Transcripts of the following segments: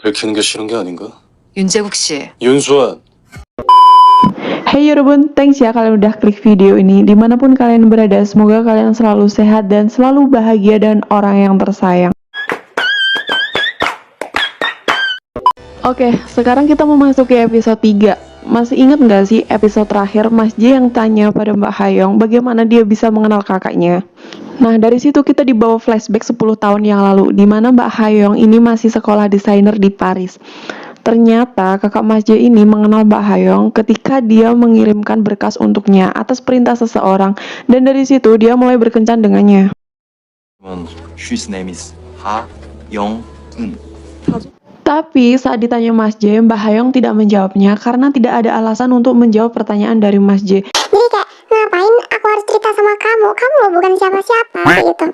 읽히는 게 싫은 게 아닌가? 윤재국 씨, 윤수환, Hey Yorobun, thanks ya kalian udah klik video ini. Dimanapun kalian berada, semoga kalian selalu sehat dan selalu bahagia dan orang yang tersayang. Oke, sekarang kita memasuki episode 3. Masih ingat nggak sih episode terakhir Mas J yang tanya pada Mbak Hayong bagaimana dia bisa mengenal kakaknya? Nah, dari situ kita dibawa flashback 10 tahun yang lalu, di mana Mbak Hayong ini masih sekolah desainer di Paris. Ternyata kakak Mas J ini mengenal Mbak Hayong ketika dia mengirimkan berkas untuknya atas perintah seseorang, dan dari situ dia mulai berkencan dengannya. His name is Ha Young Un. Tapi saat ditanya Mas J, Mbak Hayong tidak menjawabnya karena tidak ada alasan untuk menjawab pertanyaan dari Mas J. Jadi kayak, ngapain aku harus cerita sama kamu? Kamu loh bukan siapa-siapa gitu.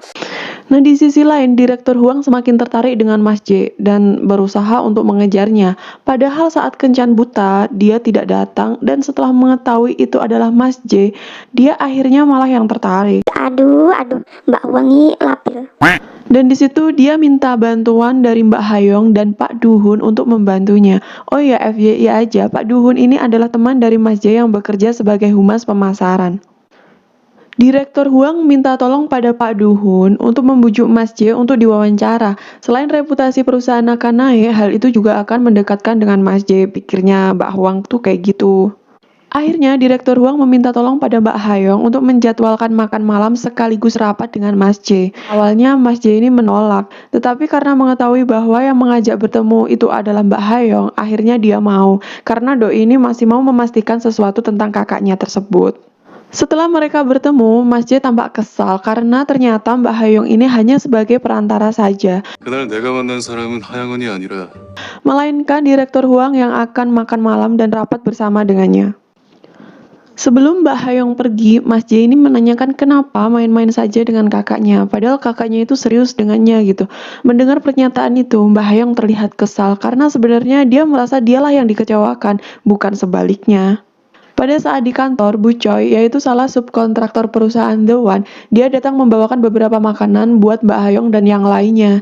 Nah, di sisi lain, Direktur Huang semakin tertarik dengan Mas J dan berusaha untuk mengejarnya. Padahal saat kencan buta, dia tidak datang, dan setelah mengetahui itu adalah Mas J, dia akhirnya malah yang tertarik. Aduh, Mbak Wangi lapil. Dan di situ dia minta bantuan dari Mbak Hayong dan Pak Duhun untuk membantunya. Oh ya, FYI aja, Pak Duhun ini adalah teman dari Mas J yang bekerja sebagai humas pemasaran. Direktur Huang minta tolong pada Pak Duhun untuk membujuk Mas J untuk diwawancara. Selain reputasi perusahaan akan naik, hal itu juga akan mendekatkan dengan Mas J. Pikirnya Mbak Huang tuh kayak gitu. Akhirnya Direktur Huang meminta tolong pada Mbak Hayong untuk menjadwalkan makan malam sekaligus rapat dengan Mas J. Awalnya Mas J ini menolak, tetapi karena mengetahui bahwa yang mengajak bertemu itu adalah Mbak Hayong, akhirnya dia mau, karena doi ini masih mau memastikan sesuatu tentang kakaknya tersebut. Setelah mereka bertemu, Mas J tampak kesal karena ternyata Mbak Hayong ini hanya sebagai perantara saja. 그날 내가 만난 사람은 하양은이 아니라 Melainkan Direktur Huang yang akan makan malam dan rapat bersama dengannya. Sebelum Mbak Hayong pergi, Mas J ini menanyakan kenapa main-main saja dengan kakaknya, padahal kakaknya itu serius dengannya gitu. Mendengar pernyataan itu, Mbak Hayong terlihat kesal karena sebenarnya dia merasa dialah yang dikecewakan, bukan sebaliknya. Pada saat di kantor, Bu Choi, yaitu salah subkontraktor perusahaan The One, dia datang membawakan beberapa makanan buat Mbak Hayong dan yang lainnya.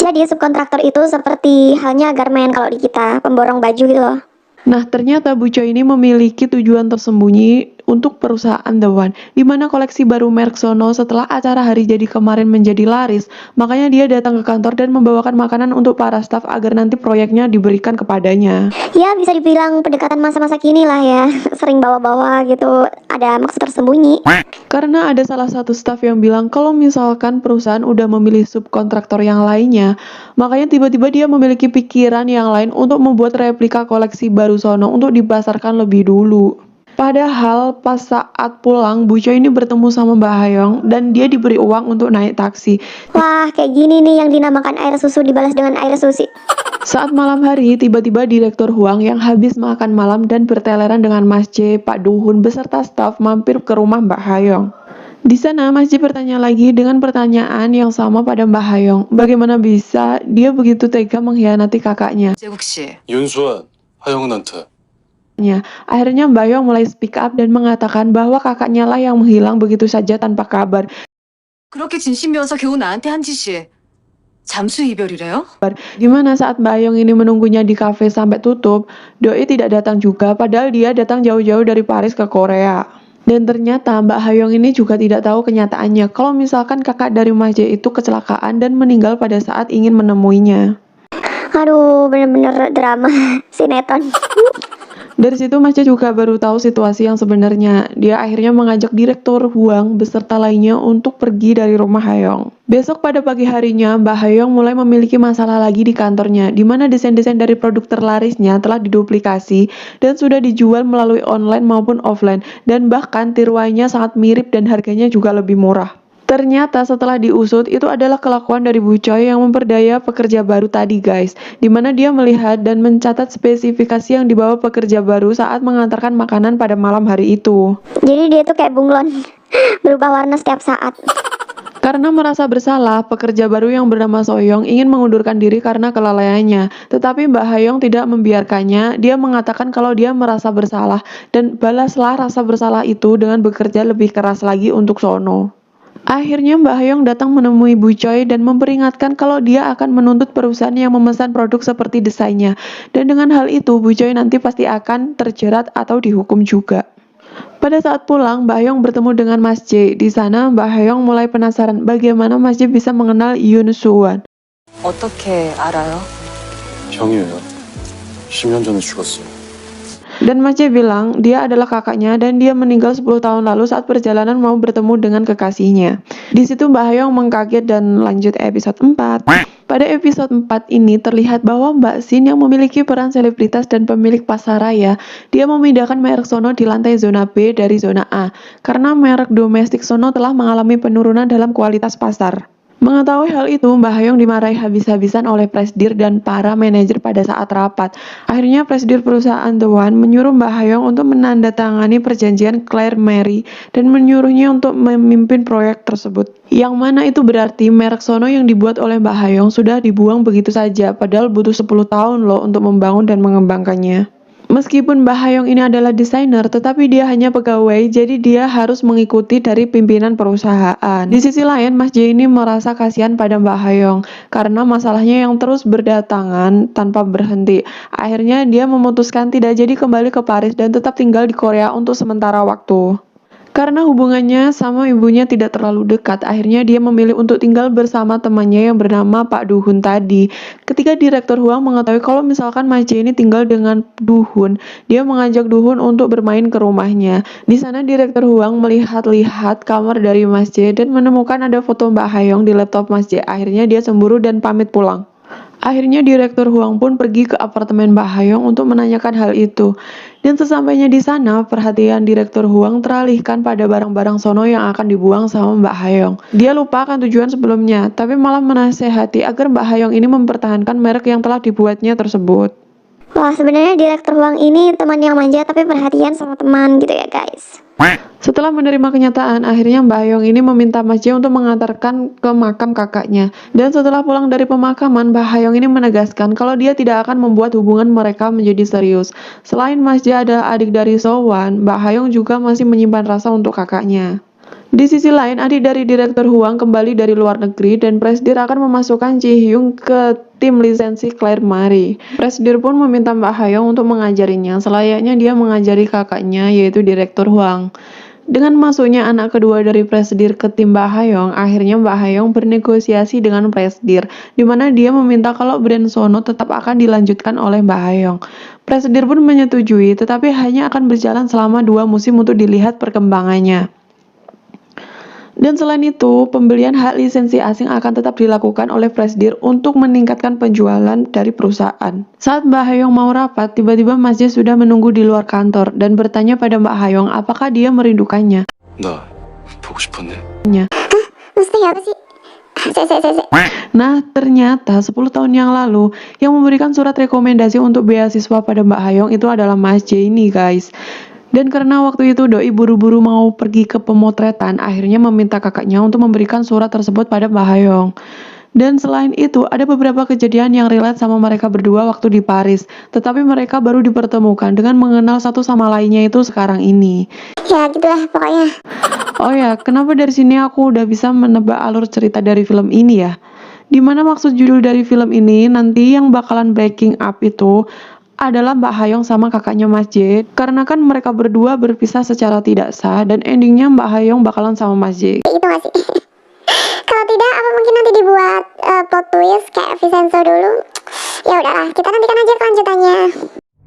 Jadi subkontraktor itu seperti halnya garmen kalau di kita, pemborong baju gitu loh. Nah, ternyata Bu Choi ini memiliki tujuan tersembunyi untuk perusahaan The One, di mana koleksi baru merek Sono setelah acara hari jadi kemarin menjadi laris. Makanya dia datang ke kantor dan membawakan makanan untuk para staf agar nanti proyeknya diberikan kepadanya. Ya bisa dibilang pendekatan masa-masa kini lah ya. Sering bawa-bawa gitu, ada maksud tersembunyi. Karena ada salah satu staf yang bilang kalau misalkan perusahaan udah memilih subkontraktor yang lainnya, makanya tiba-tiba dia memiliki pikiran yang lain untuk membuat replika koleksi baru Sono untuk dipasarkan lebih dulu. Padahal pas saat pulang, Bu Choi ini bertemu sama Mbak Hayong dan dia diberi uang untuk naik taksi. Wah, kayak gini nih yang dinamakan air susu dibalas dengan air susi. Saat malam hari, tiba-tiba Direktur Huang yang habis makan malam dan berteleran dengan Mas J, Pak Duhun beserta staf mampir ke rumah Mbak Hayong. Di sana, Mas J bertanya lagi dengan pertanyaan yang sama pada Mbak Hayong. Bagaimana bisa dia begitu tega mengkhianati kakaknya? 윤재국 씨, 윤수환, 하영은한테 Akhirnya Mbak Hayong mulai speak up dan mengatakan bahwa kakaknya lah yang menghilang begitu saja tanpa kabar. 그렇게 진심이어서 겨우 나한테 한 짓이 잠수 이별이래요? Gimana saat Mbak Hayong ini menunggunya di kafe sampai tutup, Doi tidak datang juga padahal dia datang jauh-jauh dari Paris ke Korea. Dan ternyata Mbak Hayong ini juga tidak tahu kenyataannya kalau misalkan kakak dari Mas J itu kecelakaan dan meninggal pada saat ingin menemuinya. Aduh, bener-bener drama sinetron. Dari situ Mas J juga baru tahu situasi yang sebenarnya. Dia akhirnya mengajak Direktur Huang beserta lainnya untuk pergi dari rumah Hayong. Besok pada pagi harinya, Mbak Hayong mulai memiliki masalah lagi di kantornya, di mana desain-desain dari produk terlarisnya telah diduplikasi dan sudah dijual melalui online maupun offline, dan bahkan tiruannya sangat mirip dan harganya juga lebih murah. Ternyata setelah diusut, itu adalah kelakuan dari Bu Choi yang memperdaya pekerja baru tadi guys, dimana dia melihat dan mencatat spesifikasi yang dibawa pekerja baru saat mengantarkan makanan pada malam hari itu. Jadi dia tuh kayak bunglon, berubah warna setiap saat. Karena merasa bersalah, pekerja baru yang bernama Soyoung ingin mengundurkan diri karena kelalaiannya. Tetapi Mbak Hayong tidak membiarkannya. Dia mengatakan kalau dia merasa bersalah dan balaslah rasa bersalah itu dengan bekerja lebih keras lagi untuk Sono. Akhirnya Mbak Hayoung datang menemui Bu Choi dan memperingatkan kalau dia akan menuntut perusahaan yang memesan produk seperti desainnya. Dan dengan hal itu Bu Choi nanti pasti akan terjerat atau dihukum juga. Pada saat pulang, Mbak Hayoung bertemu dengan Mas Jae. Di sana Mbak Hayoung mulai penasaran bagaimana Mas Jae bisa mengenal Yoon Soo-won. 어떻게 알아요? 형이에요. 10년 전에 죽었어요. Dan Mas Jae bilang dia adalah kakaknya dan dia meninggal 10 tahun lalu saat perjalanan mau bertemu dengan kekasihnya. Di situ Mbak Hayoung mengkaget dan lanjut episode 4. Pada episode 4 ini terlihat bahwa Mbak Sin yang memiliki peran selebritas dan pemilik pasaraya, dia memindahkan merek Sono di lantai zona B dari zona A karena merek domestik Sono telah mengalami penurunan dalam kualitas pasar. Mengetahui hal itu, Mbak Hayoung dimarahi habis-habisan oleh Presdir dan para manajer pada saat rapat. Akhirnya Presdir perusahaan The One menyuruh Mbak Hayoung untuk menandatangani perjanjian Claire Mary dan menyuruhnya untuk memimpin proyek tersebut. Yang mana itu berarti merek Sono yang dibuat oleh Mbak Hayoung sudah dibuang begitu saja, padahal butuh 10 tahun loh untuk membangun dan mengembangkannya. Meskipun Mbak Hayoung ini adalah desainer, tetapi dia hanya pegawai, jadi dia harus mengikuti dari pimpinan perusahaan. Di sisi lain, Mas Jae ini merasa kasihan pada Mbak Hayoung, karena masalahnya yang terus berdatangan tanpa berhenti. Akhirnya dia memutuskan tidak jadi kembali ke Paris dan tetap tinggal di Korea untuk sementara waktu. Karena hubungannya sama ibunya tidak terlalu dekat, akhirnya dia memilih untuk tinggal bersama temannya yang bernama Pak Duhun tadi. Ketika Direktur Huang mengetahui kalau misalkan Mas Jae ini tinggal dengan Duhun, dia mengajak Duhun untuk bermain ke rumahnya. Di sana Direktur Huang melihat-lihat kamar dari Mas Jae dan menemukan ada foto Mbak Hayoung di laptop Mas Jae. Akhirnya dia cemburu dan pamit pulang. Akhirnya Direktur Huang pun pergi ke apartemen Mbak Hayoung untuk menanyakan hal itu. Dan sesampainya di sana, perhatian Direktur Huang teralihkan pada barang-barang Sono yang akan dibuang sama Mbak Hayoung. Dia lupa akan tujuan sebelumnya, tapi malah menasehati agar Mbak Hayoung ini mempertahankan merek yang telah dibuatnya tersebut. Wah, sebenarnya Direktur Huang ini teman yang manja tapi perhatian sama teman gitu ya guys. Setelah menerima kenyataan, akhirnya Mbak Hayoung ini meminta Mas Jae untuk mengantarkan ke makam kakaknya. Dan setelah pulang dari pemakaman, Mbak Hayoung ini menegaskan kalau dia tidak akan membuat hubungan mereka menjadi serius. Selain Mas Jae adalah adik dari Soo-won, Mbak Hayoung juga masih menyimpan rasa untuk kakaknya. Di sisi lain, adik dari Direktur Huang kembali dari luar negeri dan Presdir akan memasukkan Ji Hyung ke tim lisensi Claire Mary. Presdir pun meminta Mbak Hayoung untuk mengajarinya, selayaknya dia mengajari kakaknya yaitu Direktur Huang. Dengan masuknya anak kedua dari Presdir ke tim Mbak Hayoung, akhirnya Mbak Hayoung bernegosiasi dengan Presdir, di mana dia meminta kalau brand Sono tetap akan dilanjutkan oleh Mbak Hayoung. Presdir pun menyetujui, tetapi hanya akan berjalan selama 2 musim untuk dilihat perkembangannya. Dan selain itu, pembelian hak lisensi asing akan tetap dilakukan oleh Presdir untuk meningkatkan penjualan dari perusahaan. Saat Mbak Hayoung mau rapat, tiba-tiba Mas Jae sudah menunggu di luar kantor dan bertanya pada Mbak Hayoung apakah dia merindukannya. 나 보고 싶었네. Maksudnya apa sih? Nah, ternyata 10 tahun yang lalu, yang memberikan surat rekomendasi untuk beasiswa pada Mbak Hayoung itu adalah Mas Jae ini guys. Dan karena waktu itu Doi buru-buru mau pergi ke pemotretan, akhirnya meminta kakaknya untuk memberikan surat tersebut pada Mbak Hayoung. Dan selain itu, ada beberapa kejadian yang relate sama mereka berdua waktu di Paris. Tetapi mereka baru dipertemukan dengan mengenal satu sama lainnya itu sekarang ini. Ya gitulah pokoknya. Oh ya, kenapa dari sini aku udah bisa menebak alur cerita dari film ini ya? Dimana maksud judul dari film ini, nanti yang bakalan breaking up itu adalah Mbak Hayoung sama kakaknya Mas Jae, karena kan mereka berdua berpisah secara tidak sah dan endingnya Mbak Hayoung bakalan sama Mas Jae. Itu gak sih? Kalau tidak, apa mungkin nanti dibuat plot twist kayak Vincenzo dulu? Ya udahlah, kita nantikan aja kelanjutannya.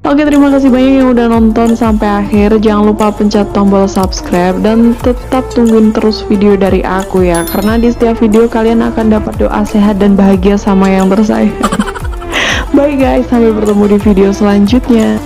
Oke, terima kasih banyak yang udah nonton sampai akhir. Jangan lupa pencet tombol subscribe dan tetap tungguin terus video dari aku ya, karena di setiap video kalian akan dapat doa sehat dan bahagia sama yang tersayang. Bye guys, sampai bertemu di video selanjutnya.